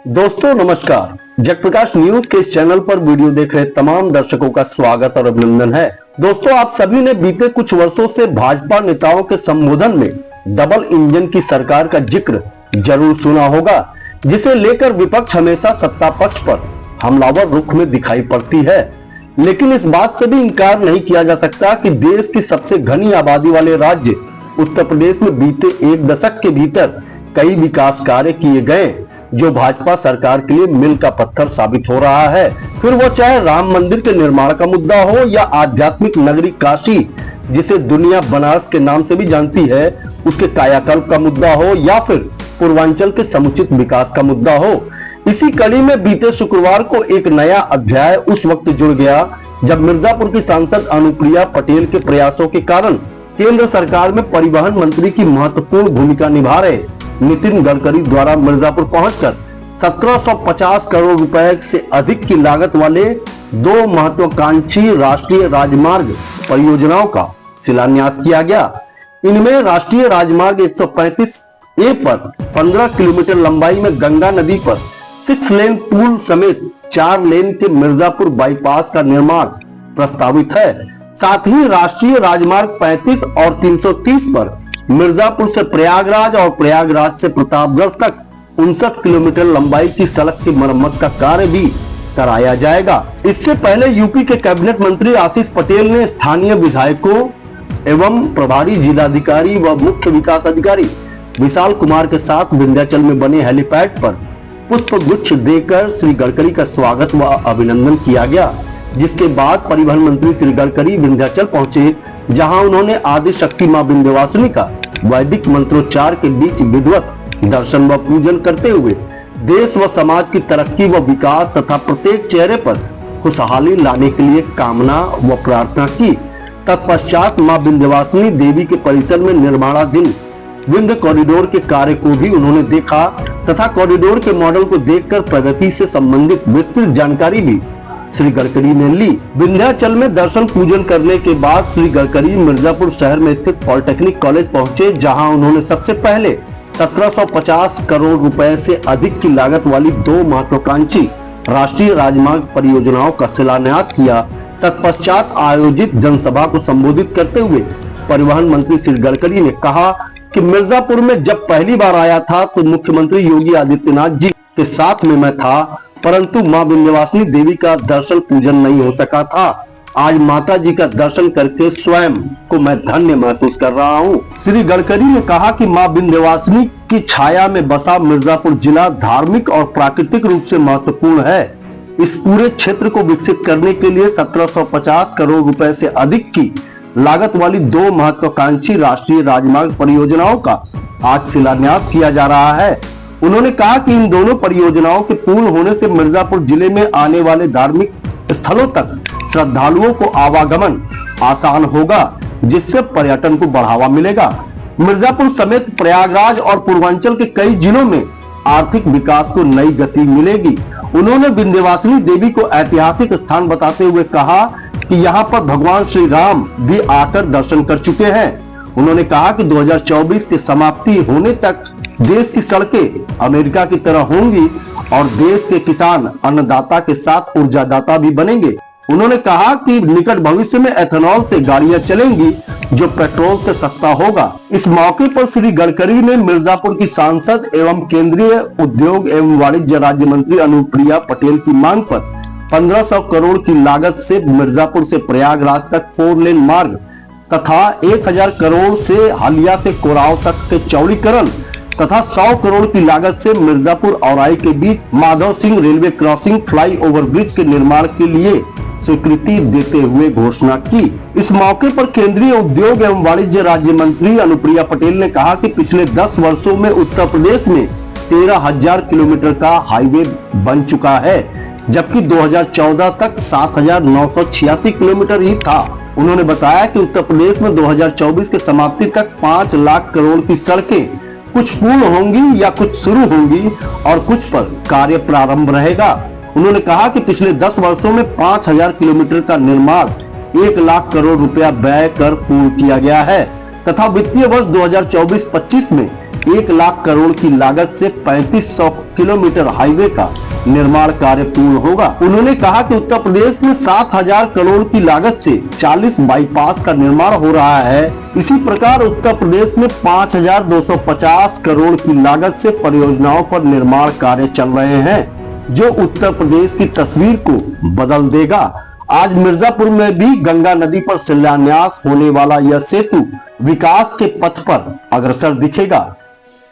दोस्तों नमस्कार। जगप्रकाश न्यूज के इस चैनल पर वीडियो देख रहे तमाम दर्शकों का स्वागत और अभिनंदन है। दोस्तों, आप सभी ने बीते कुछ वर्षों से भाजपा नेताओं के संबोधन में डबल इंजन की सरकार का जिक्र जरूर सुना होगा, जिसे लेकर विपक्ष हमेशा सत्ता पक्ष पर हमलावर रुख में दिखाई पड़ती है। लेकिन इस बात से भी इंकार नहीं किया जा सकता कि देश की सबसे घनी आबादी वाले राज्य उत्तर प्रदेश में बीते एक दशक के भीतर कई विकास कार्य किए गए, जो भाजपा सरकार के लिए मील का पत्थर साबित हो रहा है। फिर वो चाहे राम मंदिर के निर्माण का मुद्दा हो या आध्यात्मिक नगरी काशी, जिसे दुनिया बनारस के नाम से भी जानती है, उसके कायाकल्प का मुद्दा हो, या फिर पूर्वांचल के समुचित विकास का मुद्दा हो। इसी कड़ी में बीते शुक्रवार को एक नया अध्याय उस वक्त जुड़ गया जब मिर्जापुर की सांसद अनुप्रिया पटेल के प्रयासों के कारण केंद्र सरकार में परिवहन मंत्री की महत्वपूर्ण भूमिका निभा रहे नितिन गडकरी द्वारा मिर्जापुर पहुंचकर 1750 करोड़ रुपए से अधिक की लागत वाले दो महत्वाकांक्षी राष्ट्रीय राजमार्ग परियोजनाओं का शिलान्यास किया गया। इनमें राष्ट्रीय राजमार्ग 135A पर 15 किलोमीटर लंबाई में गंगा नदी पर 6 लेन पुल समेत 4 लेन के मिर्जापुर बाईपास का निर्माण प्रस्तावित है। साथ ही राष्ट्रीय राजमार्ग 35 और 330 पर मिर्जापुर से प्रयागराज और प्रयागराज से प्रतापगढ़ तक 59 किलोमीटर लंबाई की सड़क की मरम्मत का कार्य भी कराया जाएगा। इससे पहले यूपी के कैबिनेट मंत्री आशीष पटेल ने स्थानीय विधायकों एवं प्रभारी जिलाधिकारी व मुख्य विकास अधिकारी विशाल कुमार के साथ विंध्याचल में बने हेलीपैड पर पुष्प गुच्छ देकर श्री गडकरी का स्वागत व अभिनंदन किया गया। जिसके बाद परिवहन मंत्री श्री गडकरी विंध्याचल पहुंचे, जहां उन्होंने आदि शक्ति मां विंध्यवासिनी का वैदिक मंत्रोच्चार के बीच विधिवत दर्शन व पूजन करते हुए देश व समाज की तरक्की व विकास तथा प्रत्येक चेहरे पर खुशहाली लाने के लिए कामना व प्रार्थना की। तत्पश्चात मां विंध्यवासिनी देवी के परिसर में निर्माणाधीन विंध्य कॉरिडोर के कार्य को भी उन्होंने देखा तथा कॉरिडोर के मॉडल को देखकर प्रगति से संबंधित विस्तृत जानकारी भी श्री गडकरी ने ली। विंध्याचल में दर्शन पूजन करने के बाद श्री गडकरी मिर्जापुर शहर में स्थित पॉलिटेक्निक कॉलेज पहुंचे, जहां उन्होंने सबसे पहले 1750 करोड़ रुपए से अधिक की लागत वाली दो महत्वाकांक्षी राष्ट्रीय राजमार्ग परियोजनाओं का शिलान्यास किया। तत्पश्चात आयोजित जनसभा को संबोधित करते हुए परिवहन मंत्री श्री गडकरी ने कहा कि मिर्जापुर में जब पहली बार आया था तो मुख्यमंत्री योगी आदित्यनाथ जी के साथ में मैं था, परंतु मां विंध्यवासिनी देवी का दर्शन पूजन नहीं हो सका था। आज माता जी का दर्शन करके स्वयं को मैं धन्य महसूस कर रहा हूं। श्री गडकरी ने कहा कि मां विंध्यवासिनी की छाया में बसा मिर्जापुर जिला धार्मिक और प्राकृतिक रूप से महत्वपूर्ण है। इस पूरे क्षेत्र को विकसित करने के लिए 1750 करोड़ रुपए से अधिक की लागत वाली दो महत्वाकांक्षी राष्ट्रीय राजमार्ग परियोजनाओं का आज शिलान्यास किया जा रहा है। उन्होंने कहा कि इन दोनों परियोजनाओं के पूर्ण होने से मिर्जापुर जिले में आने वाले धार्मिक स्थलों तक श्रद्धालुओं को आवागमन आसान होगा, जिससे पर्यटन को बढ़ावा मिलेगा। मिर्जापुर समेत प्रयागराज और पूर्वांचल के कई जिलों में आर्थिक विकास को नई गति मिलेगी। उन्होंने विंध्यवासिनी देवी को ऐतिहासिक स्थान बताते हुए कहा कि यहाँ पर भगवान श्री राम भी आकर दर्शन कर चुके हैं। उन्होंने कहा कि 2024 की समाप्ति होने तक देश की सड़कें अमेरिका की तरह होंगी और देश के किसान अन्नदाता के साथ ऊर्जादाता भी बनेंगे। उन्होंने कहा कि निकट भविष्य में एथेनॉल से गाड़ियां चलेंगी, जो पेट्रोल से सस्ता होगा। इस मौके पर श्री गडकरी ने मिर्जापुर की सांसद एवं केंद्रीय उद्योग एवं वाणिज्य राज्य मंत्री अनुप्रिया पटेल की मांग पर 1500 करोड़ की लागत से मिर्जापुर से प्रयागराज तक 4 लेन मार्ग तथा 1000 करोड़ से हलिया से कोराव तक के चौड़ीकरण तथा 100 करोड़ की लागत से मिर्जापुर औराई के बीच Madhav Singh railway crossing flyover bridge के निर्माण के लिए स्वीकृति देते हुए घोषणा की। इस मौके पर केंद्रीय उद्योग एवं वाणिज्य राज्य मंत्री अनुप्रिया पटेल ने कहा कि पिछले 10 वर्षों में उत्तर प्रदेश में 13,000 किलोमीटर का हाईवे बन चुका है, जबकि 2014 तक 7,986 किलोमीटर ही था। उन्होंने बताया कि उत्तर प्रदेश में 2024 के समाप्ति तक 5 लाख करोड़ की सड़कें कुछ पूर्ण होंगी या कुछ शुरू होंगी और कुछ पर कार्य प्रारंभ रहेगा। उन्होंने कहा कि पिछले 10 वर्षों में 5,000 किलोमीटर का निर्माण 1 लाख करोड़ रुपया व्यय कर पूर्ण किया गया है तथा वित्तीय वर्ष 2024-25 में 1 लाख करोड़ की लागत से 3500 किलोमीटर हाईवे का निर्माण कार्य पूर्ण होगा। उन्होंने कहा कि उत्तर प्रदेश में 7000 करोड़ की लागत से 40 बाईपास का निर्माण हो रहा है। इसी प्रकार उत्तर प्रदेश में 5250 करोड़ की लागत से परियोजनाओं पर निर्माण कार्य चल रहे हैं, जो उत्तर प्रदेश की तस्वीर को बदल देगा। आज मिर्जापुर में भी गंगा नदी पर शिलान्यास होने वाला यह सेतु विकास के पथ पर अग्रसर दिखेगा।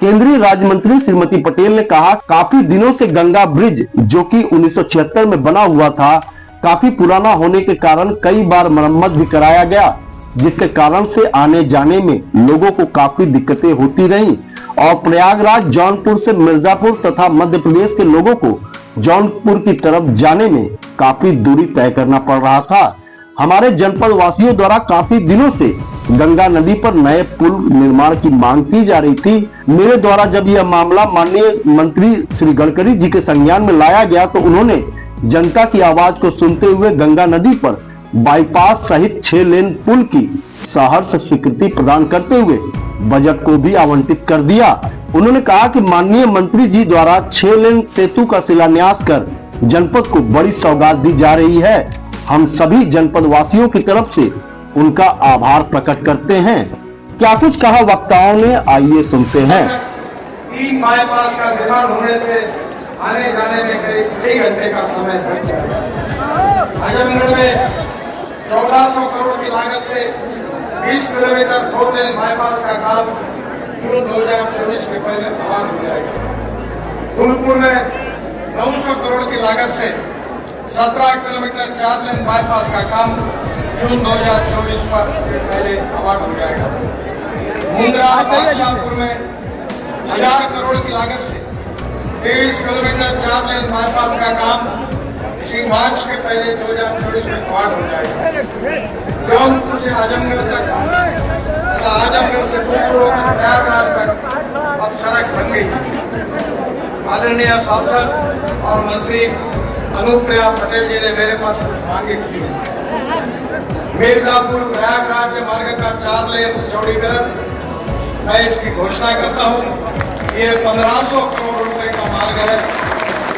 केंद्रीय राज्य मंत्री श्रीमती पटेल ने कहा, काफी दिनों से गंगा ब्रिज जो कि 1976 में बना हुआ था, काफी पुराना होने के कारण कई बार मरम्मत भी कराया गया, जिसके कारण से आने जाने में लोगों को काफी दिक्कतें होती रही और प्रयागराज, जौनपुर से मिर्जापुर तथा मध्य प्रदेश के लोगों को जौनपुर की तरफ जाने में काफी दूरी तय करना पड़ रहा था। हमारे जनपद वासियों द्वारा काफी दिनों से गंगा नदी पर नए पुल निर्माण की मांग की जा रही थी। मेरे द्वारा जब यह मामला माननीय मंत्री श्री गडकरी जी के संज्ञान में लाया गया तो उन्होंने जनता की आवाज को सुनते हुए गंगा नदी पर बाईपास सहित 6 लेन पुल की सहर्ष स्वीकृति प्रदान करते हुए बजट को भी आवंटित कर दिया। उन्होंने कहा कि माननीय मंत्री जी द्वारा 6 लेन सेतु का शिलान्यास कर जनपद को बड़ी सौगात दी जा रही है। हम सभी जनपद वासियों की तरफ से उनका आभार प्रकट करते हैं। क्या कुछ कहा वक्ताओं ने, आइए सुनते हैं। 3 बाईपास का निर्माण होने से आने जाने में करीब 2 घंटे का समय बच जाएगा। आजमगढ़ में 1400 करोड़ की लागत से 20 किलोमीटर 2 लेन बाईपास का काम जून 2024 के पहले तैयार हो जाएगा। फूलपुर में 900 करोड़ की लागत से 17 किलोमीटर 4 लेन बाईपास का काम जून 2024 के पहले अवार्ड हो जाएगा। मुंद्रा बादशाहपुर में 1000 करोड़ की लागत से 23 किलोमीटर 4 लेन बाईपास का काम इसी मार्च के पहले 2024 में अवार्ड हो जाएगा। जौनपुर से आजमगढ़ तक, आजमगढ़ से फूलपुर होकर प्रयागराज तक अब सड़क बन गई है। आदरणीय सांसद और मंत्री अनुप्रिया पटेल जी ने मेरे पास कुछ मांगे की है। मिर्जापुर प्रयागराज मार्ग का 4 लेन चौड़ीकरण, मैं इसकी घोषणा करता हूँ। ये 1500 करोड़ रुपए का मार्ग है।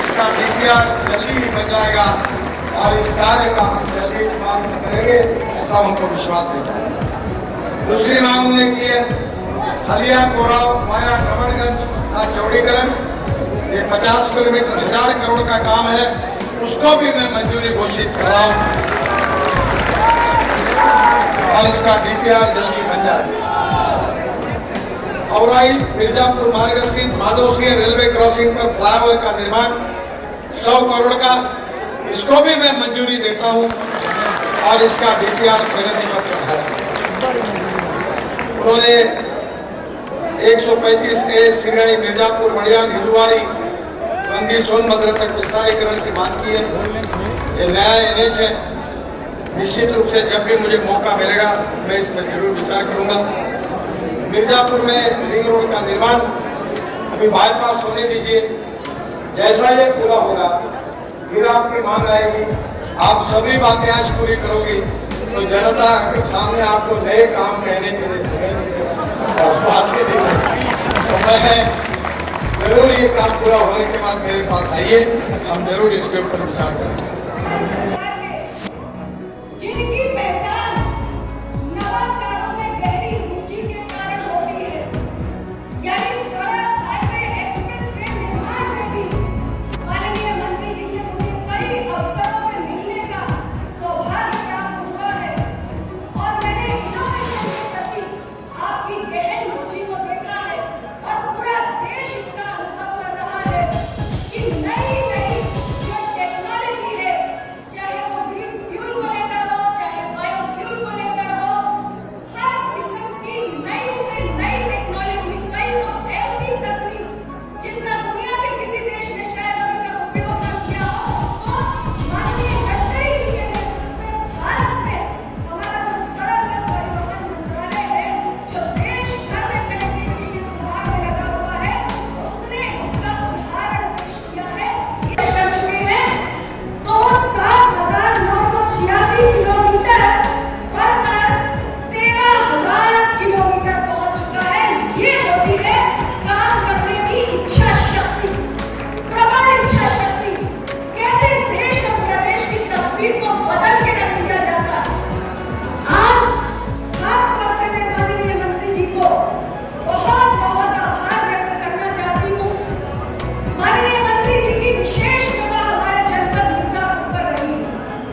इसका डीपीआर जल्दी ही बन जाएगा और इस कार्य का हम जल्दी मांग करेंगे, ऐसा उनको विश्वास देता हूँ। दूसरी मांग उन्होंने की है हलिया कोराव वाया कमरगंज का चौड़ीकरण। ये 50 किलोमीटर 1000 करोड़ का काम है, उसको भी मैं मंजूरी घोषित कर रहा हूँ और इसका डीपीआर जल्दी बन जाए। औराई मिर्जापुर मार्ग स्थित माधव सिंह रेलवे क्रॉसिंग पर फ्लाईओवर का निर्माण 100 करोड़ का, इसको भी मैं मंजूरी देता हूं और इसका डीपीआर प्रगति पत्र है। उन्होंने 135A सिंगाई मिर्जापुर बढ़िया नीलुवारी बंदी सोनभद्र तक विस्तारीकरण की बात की है। ये नया एनएच है। निश्चित रूप से जब भी मुझे मौका मिलेगा मैं इस पर जरूर विचार करूंगा। मिर्जापुर में रिंग रोड का निर्माण अभी बाईपास होने दीजिए, जैसा ये पूरा होगा फिर आपकी मांग आएगी, आप सभी बातें आज पूरी करोगी तो जनता के सामने आपको नए काम कहने के लिए समय बात के देंगे। तो मैं जरूर ये काम पूरा होने के बाद मेरे पास आइए, हम जरूर इसके ऊपर विचार करेंगे।